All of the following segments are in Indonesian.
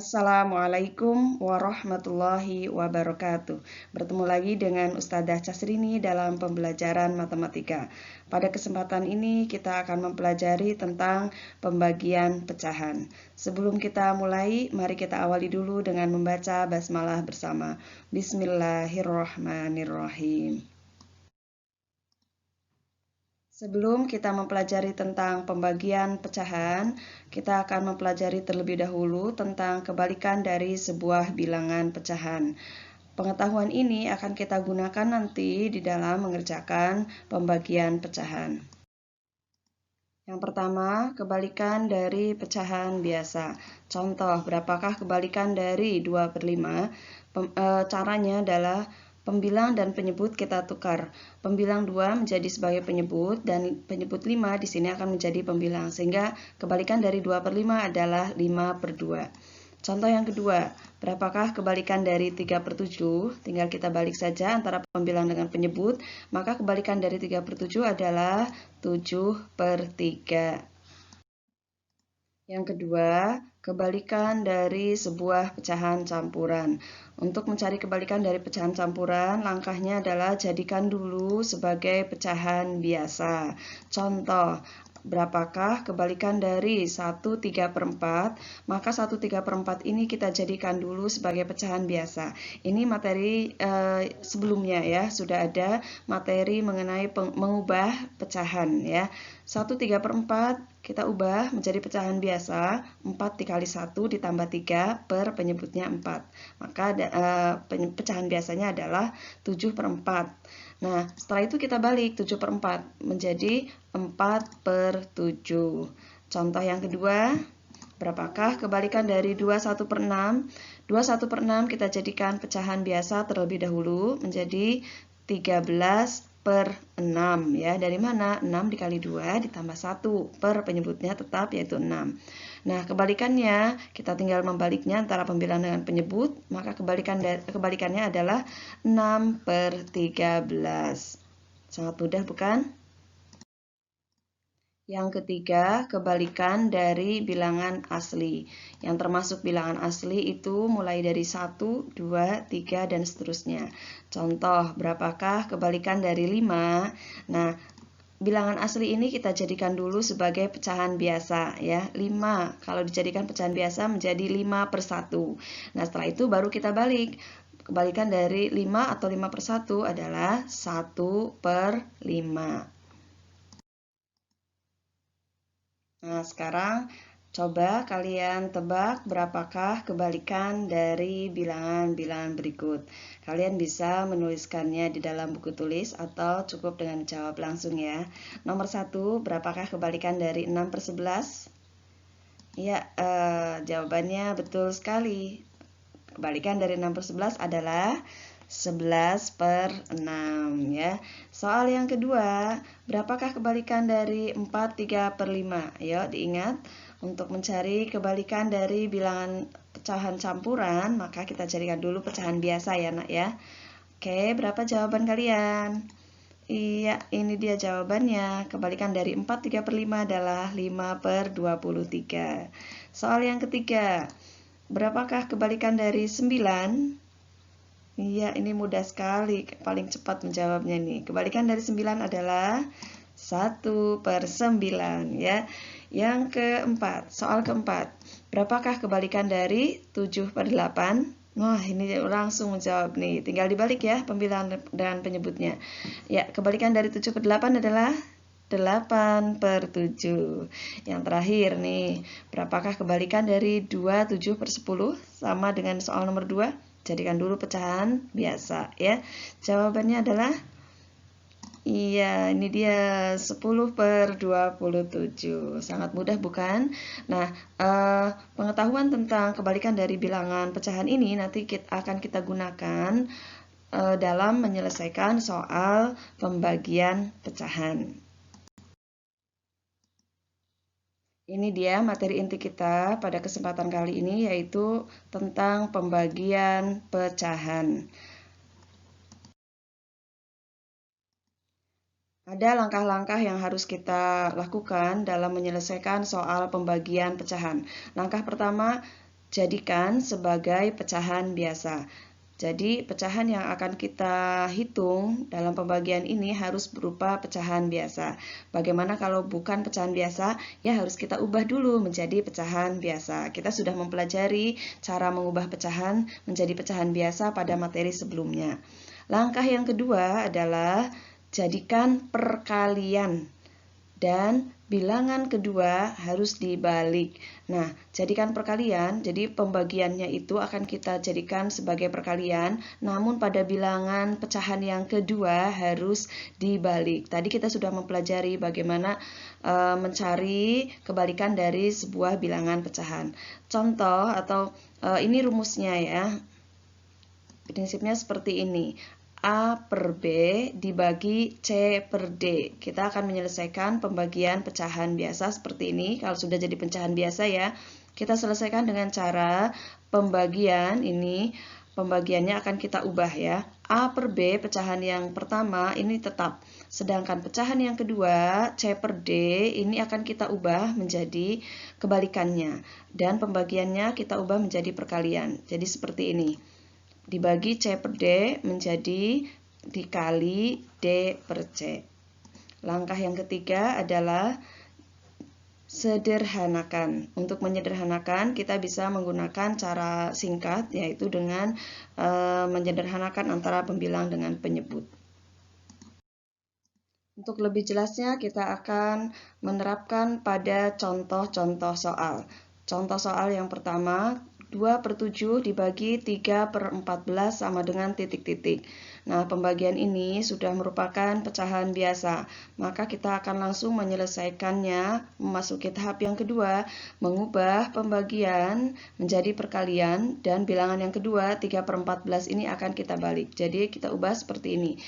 Assalamualaikum warahmatullahi wabarakatuh. Bertemu lagi dengan Ustadzah Casrini dalam pembelajaran matematika. Pada kesempatan ini kita akan mempelajari tentang pembagian pecahan. Sebelum kita mulai, mari kita awali dulu dengan membaca basmalah bersama. Bismillahirrahmanirrahim. Sebelum kita mempelajari tentang pembagian pecahan, kita akan mempelajari terlebih dahulu tentang kebalikan dari sebuah bilangan pecahan. Pengetahuan ini akan kita gunakan nanti di dalam mengerjakan pembagian pecahan. Yang pertama, kebalikan dari pecahan biasa. Contoh, berapakah kebalikan dari 2/5? Caranya adalah pembilang dan penyebut kita tukar. Pembilang 2 menjadi sebagai penyebut dan penyebut 5 di sini akan menjadi pembilang. Sehingga kebalikan dari 2/5 adalah 5/2. Contoh yang kedua, berapakah kebalikan dari 3/7? Tinggal kita balik saja antara pembilang dengan penyebut, maka kebalikan dari 3/7 adalah 7/3. Yang kedua, kebalikan dari sebuah pecahan campuran. Untuk mencari kebalikan dari pecahan campuran, langkahnya adalah jadikan dulu sebagai pecahan biasa. Contoh, berapakah kebalikan dari 1/3/4? Maka 1/3/4 ini kita jadikan dulu sebagai pecahan biasa. Ini materi sebelumnya ya, sudah ada materi mengenai mengubah pecahan ya. 1/3/4 kita ubah menjadi pecahan biasa, 4 dikali 1 ditambah 3 per penyebutnya 4. Maka pecahan biasanya adalah 7/4. Nah, setelah itu kita balik 7/4 menjadi 4/7. Contoh yang kedua, berapakah kebalikan dari 21/6? 21/6 kita jadikan pecahan biasa terlebih dahulu menjadi 13/6 ya. Dari mana? 6 dikali 2 ditambah 1 per penyebutnya tetap yaitu 6. Nah, kebalikannya kita tinggal membaliknya antara pembilang dengan penyebut, maka kebalikannya adalah 6/13. Sangat mudah bukan? Yang ketiga, kebalikan dari bilangan asli. Yang termasuk bilangan asli itu mulai dari 1, 2, 3, dan seterusnya. Contoh, berapakah kebalikan dari 5? Nah, bilangan asli ini kita jadikan dulu sebagai pecahan biasa ya. 5 kalau dijadikan pecahan biasa menjadi 5/1. Nah, setelah itu baru kita balik. Kebalikan dari 5 atau 5/1 adalah 1/5. Nah, sekarang coba kalian tebak berapakah kebalikan dari bilangan-bilangan berikut. Kalian bisa menuliskannya di dalam buku tulis atau cukup dengan jawab langsung ya. Nomor 1, berapakah kebalikan dari 6/11? Ya, jawabannya betul sekali. Kebalikan dari 6/11 adalah 11/6 ya. Soal yang kedua, berapakah kebalikan dari 4/3/5? Ayo diingat, untuk mencari kebalikan dari bilangan pecahan campuran, maka kita jadikan dulu pecahan biasa ya nak ya. Oke, berapa jawaban kalian? Iya, ini dia jawabannya. Kebalikan dari 4/3/5 adalah 5/23. Soal yang ketiga, berapakah kebalikan dari 9? Iya, ini mudah sekali. Paling cepat menjawabnya nih. Kebalikan dari 9 adalah 1/9 ya. Yang keempat, soal keempat. Berapakah kebalikan dari 7/8? Wah, ini langsung menjawab nih. Tinggal dibalik ya pembilangan dan penyebutnya. Ya, kebalikan dari 7/8 adalah 8/7. Yang terakhir nih, berapakah kebalikan dari 27/10? Sama dengan soal nomor 2. Jadikan dulu pecahan biasa ya. Jawabannya adalah iya, ini dia 10/27. Sangat mudah bukan? Nah, pengetahuan tentang kebalikan dari bilangan pecahan ini nanti akan kita gunakan dalam menyelesaikan soal pembagian pecahan. Ini dia materi inti kita pada kesempatan kali ini, yaitu tentang pembagian pecahan. Ada langkah-langkah yang harus kita lakukan dalam menyelesaikan soal pembagian pecahan. Langkah pertama, jadikan sebagai pecahan biasa. Jadi pecahan yang akan kita hitung dalam pembagian ini harus berupa pecahan biasa. Bagaimana kalau bukan pecahan biasa? Ya harus kita ubah dulu menjadi pecahan biasa. Kita sudah mempelajari cara mengubah pecahan menjadi pecahan biasa pada materi sebelumnya. Langkah yang kedua adalah jadikan perkalian. Dan bilangan kedua harus dibalik. Nah, jadikan perkalian, jadi pembagiannya itu akan kita jadikan sebagai perkalian, namun pada bilangan pecahan yang kedua harus dibalik. Tadi kita sudah mempelajari bagaimana mencari kebalikan dari sebuah bilangan pecahan. Contoh atau ini rumusnya ya. Prinsipnya seperti ini. A per B dibagi C per D. Kita akan menyelesaikan pembagian pecahan biasa seperti ini. Kalau sudah jadi pecahan biasa ya, kita selesaikan dengan cara pembagian ini. Pembagiannya akan kita ubah ya. A per B pecahan yang pertama ini tetap. Sedangkan pecahan yang kedua C per D ini akan kita ubah menjadi kebalikannya. Dan pembagiannya kita ubah menjadi perkalian. Jadi seperti ini. Dibagi C per D menjadi dikali D per C. Langkah yang ketiga adalah sederhanakan. Untuk menyederhanakan kita bisa menggunakan cara singkat, yaitu dengan menyederhanakan antara pembilang dengan penyebut. Untuk lebih jelasnya kita akan menerapkan pada contoh-contoh soal. Contoh soal yang pertama, 2/7 dibagi 3/14 sama dengan titik-titik. Nah, pembagian ini sudah merupakan pecahan biasa. Maka kita akan langsung menyelesaikannya, memasuki tahap yang kedua, mengubah pembagian menjadi perkalian, dan bilangan yang kedua, 3/14 ini akan kita balik. Jadi kita ubah seperti ini.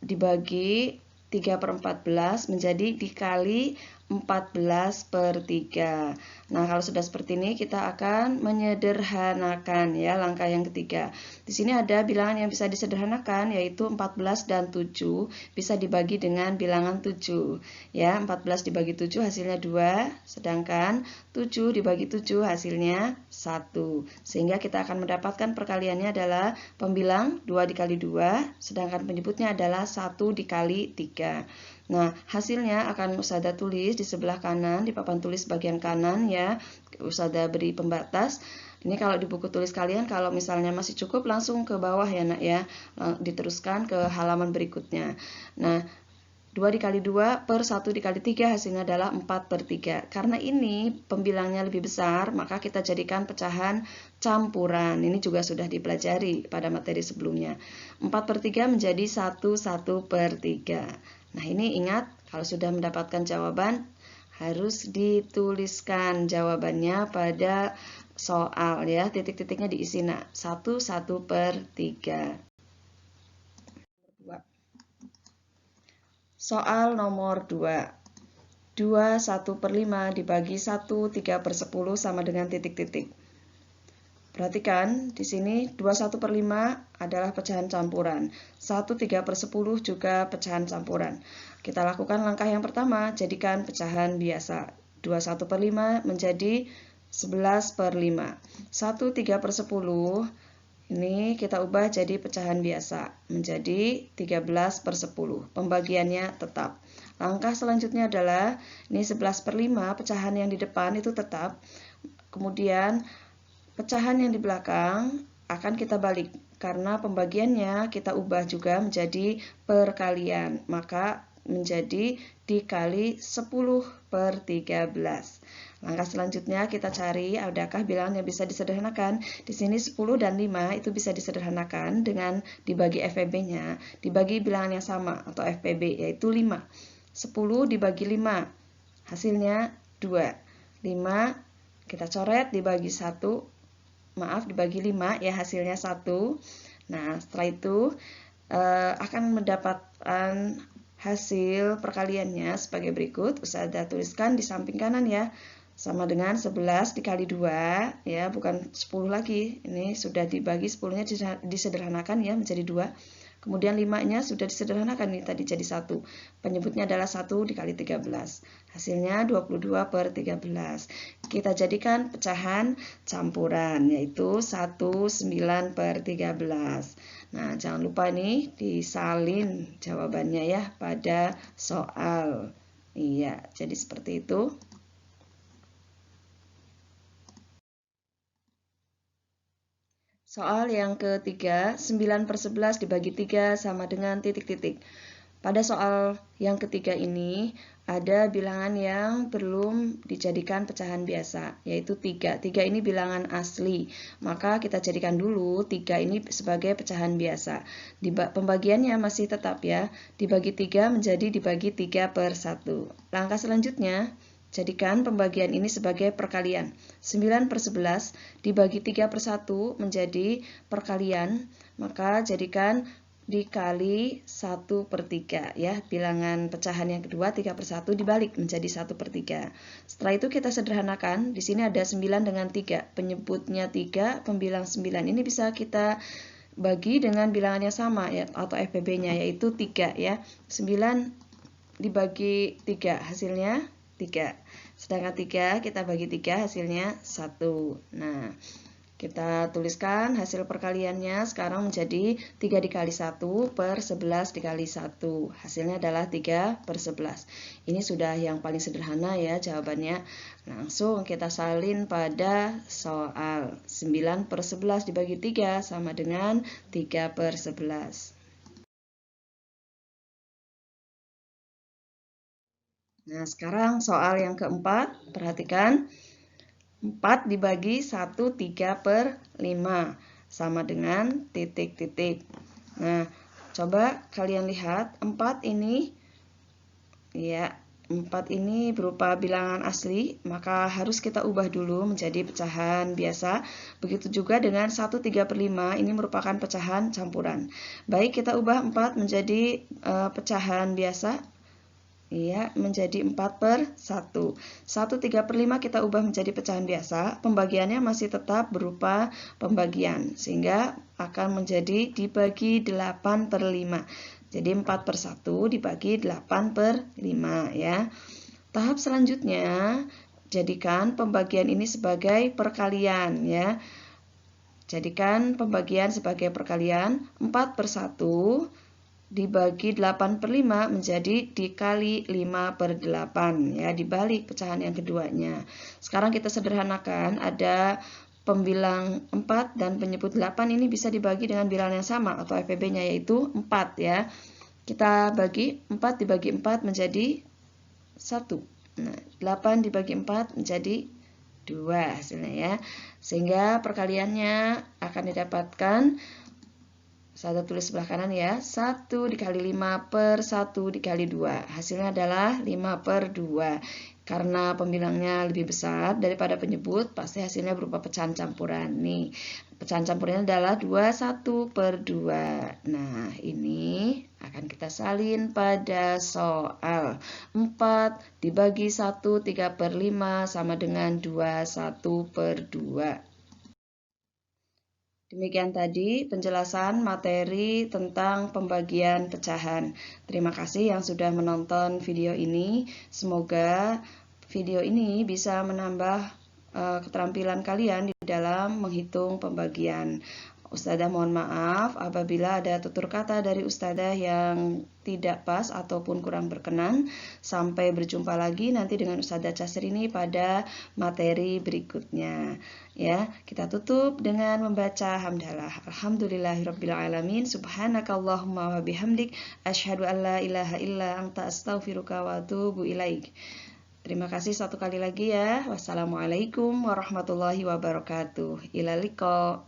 Dibagi 3/14 menjadi dikali 14/3. Nah, kalau sudah seperti ini kita akan menyederhanakan ya langkah yang ketiga. Di sini ada bilangan yang bisa disederhanakan yaitu 14 dan 7 bisa dibagi dengan bilangan 7. Ya, 14 dibagi 7 hasilnya 2, sedangkan 7 dibagi 7 hasilnya 1. Sehingga kita akan mendapatkan perkaliannya adalah pembilang 2 dikali 2, sedangkan penyebutnya adalah 1 dikali 3. Nah, hasilnya akan Ustazah tulis di sebelah kanan, di papan tulis bagian kanan ya. Ustazah beri pembatas. Ini kalau di buku tulis kalian, kalau misalnya masih cukup langsung ke bawah ya nak ya. Diteruskan ke halaman berikutnya. Nah, 2 dikali 2 per 1 dikali 3 hasilnya adalah 4/3. Karena ini pembilangnya lebih besar, maka kita jadikan pecahan campuran. Ini juga sudah dipelajari pada materi sebelumnya. 4/3 menjadi 1/3. Nah, ini ingat, kalau sudah mendapatkan jawaban, harus dituliskan jawabannya pada soal ya. Titik-titiknya diisi nak. 1/3. Soal nomor 2. 2 1/5 dibagi 1 3/10 sama dengan titik-titik. Perhatikan, di sini 2 1/5 adalah pecahan campuran. 1 3/10 juga pecahan campuran. Kita lakukan langkah yang pertama, jadikan pecahan biasa. 2 1/5 menjadi 11/5. 1 3/10 ini kita ubah jadi pecahan biasa, menjadi 13/10. Pembagiannya tetap. Langkah selanjutnya adalah, ini 11/5, pecahan yang di depan itu tetap. Kemudian, pecahan yang di belakang akan kita balik. Karena pembagiannya kita ubah juga menjadi perkalian. Maka menjadi dikali 10/13. Langkah selanjutnya kita cari adakah bilangan yang bisa disederhanakan. Di sini 10 dan 5 itu bisa disederhanakan dengan dibagi FPB-nya, dibagi bilangan yang sama atau FPB yaitu 5. 10 dibagi 5 hasilnya 2. 5 kita coret dibagi 1, maaf dibagi 5 ya hasilnya 1. Nah, setelah itu akan mendapatkan hasil perkaliannya sebagai berikut. Ustazah tuliskan di samping kanan ya. Sama dengan 11 dikali 2 ya, bukan 10 lagi. Ini sudah dibagi 10-nya disederhanakan ya menjadi 2. Kemudian 5-nya sudah disederhanakan ini tadi jadi 1. Penyebutnya adalah 1 dikali 13. Hasilnya 22/13. Kita jadikan pecahan campuran, yaitu 19/13. Nah, jangan lupa nih disalin jawabannya ya pada soal. Iya, jadi seperti itu. Soal yang ketiga, 9/11 dibagi 3 sama dengan titik-titik. Pada soal yang ketiga ini, ada bilangan yang belum dijadikan pecahan biasa, yaitu 3. 3 ini bilangan asli, maka kita jadikan dulu 3 ini sebagai pecahan biasa. Pembagiannya masih tetap ya, dibagi 3 menjadi dibagi 3/1. Langkah selanjutnya, jadikan pembagian ini sebagai perkalian. 9/11 dibagi 3/1 menjadi perkalian, maka jadikan dikali 1/3 ya. Bilangan pecahan yang kedua 3/1 dibalik menjadi 1/3. Setelah itu kita sederhanakan. Di sini ada 9 dengan 3. Penyebutnya 3, pembilang 9. Ini bisa kita bagi dengan bilangannya sama ya, atau FPB-nya yaitu 3 ya. 9 dibagi 3 hasilnya 3. Sedangkan 3 kita bagi 3 hasilnya 1. Nah, kita tuliskan hasil perkaliannya sekarang menjadi 3 dikali 1 per 11 dikali 1. Hasilnya adalah 3/11. Ini sudah yang paling sederhana ya jawabannya. Langsung kita salin pada soal. 9/11 dibagi 3 sama dengan 3/11. Nah, sekarang soal yang keempat, perhatikan. 4 dibagi 1 3/5 sama dengan titik-titik. Nah, coba kalian lihat 4 ini ya, 4 ini berupa bilangan asli, maka harus kita ubah dulu menjadi pecahan biasa. Begitu juga dengan 1 3/5 ini merupakan pecahan campuran. Baik, kita ubah 4 menjadi pecahan biasa. Iya, menjadi 4/1. 1 3/5 kita ubah menjadi pecahan biasa. Pembagiannya masih tetap berupa pembagian, sehingga akan menjadi dibagi 8/5. Jadi 4/1 dibagi 8/5 ya. Tahap selanjutnya, jadikan pembagian ini sebagai perkalian ya. Jadikan pembagian sebagai perkalian. 4/1 dibagi 8/5 menjadi dikali 5/8 ya, dibalik pecahan yang keduanya. Sekarang kita sederhanakan, ada pembilang 4 dan penyebut 8 ini bisa dibagi dengan bilangan yang sama atau FPB-nya yaitu 4 ya. Kita bagi 4 dibagi 4 menjadi 1. Nah, 8 dibagi 4 menjadi 2 hasilnya ya. Sehingga perkaliannya akan didapatkan, saya tulis sebelah kanan ya, 1 dikali 5 per 1 dikali 2. Hasilnya adalah 5/2. Karena pembilangnya lebih besar daripada penyebut, pasti hasilnya berupa pecahan campuran. Nih, pecahan campurannya adalah 21/2. Nah, ini akan kita salin pada soal. 4 dibagi 1 3/5 sama dengan 21/2. Demikian tadi penjelasan materi tentang pembagian pecahan. Terima kasih yang sudah menonton video ini. Semoga video ini bisa menambah keterampilan kalian di dalam menghitung pembagian. Ustadzah mohon maaf apabila ada tutur kata dari Ustadzah yang tidak pas ataupun kurang berkenan. Sampai berjumpa lagi nanti dengan Ustadzah Casrini pada materi berikutnya. Ya, kita tutup dengan membaca hamdalah. Alhamdulillahirabbil alamin. Subhanakallahumma wa bihamdik asyhadu an la ilaha illa anta astaghfiruka wa atubu ilaik. Terima kasih satu kali lagi ya. Wassalamualaikum warahmatullahi wabarakatuh. Ila liqa.